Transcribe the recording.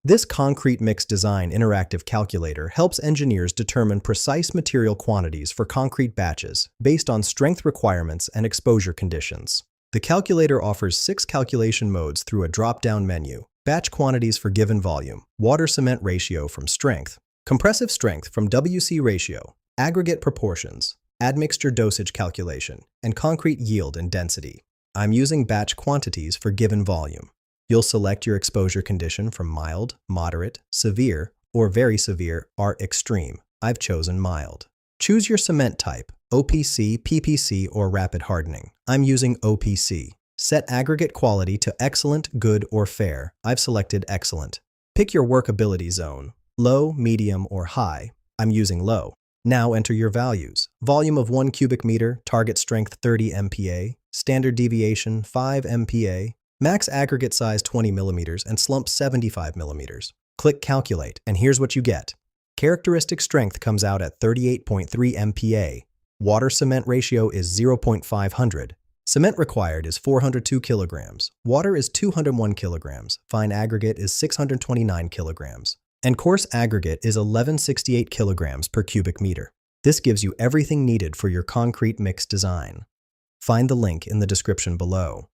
This concrete mix design interactive calculator helps engineers determine precise material quantities for concrete batches based on strength requirements and exposure conditions. The calculator offers 6 calculation modes through a drop-down menu: batch quantities for given volume, water-cement ratio from strength, compressive strength from WC ratio, aggregate proportions, admixture dosage calculation, and concrete yield and density. I'm using batch quantities for given volume. You'll select your exposure condition from mild, moderate, severe, or very severe or extreme. I've chosen mild. Choose your cement type: OPC, PPC, or rapid hardening. I'm using OPC. Set aggregate quality to excellent, good, or fair. I've selected excellent. Pick your workability zone: low, medium, or high. I'm using low. Now enter your values: volume of 1 cubic meter, target strength 30 MPa, standard deviation 5 MPa, max aggregate size 20 millimeters, and slump 75 millimeters. Click Calculate, and here's what you get. Characteristic strength comes out at 38.3 MPa. Water cement ratio is 0.500. Cement required is 402 kilograms. Water is 201 kilograms. Fine aggregate is 629 kilograms. And coarse aggregate is 1168 kilograms per cubic meter. This gives you everything needed for your concrete mix design. Find the link in the description below.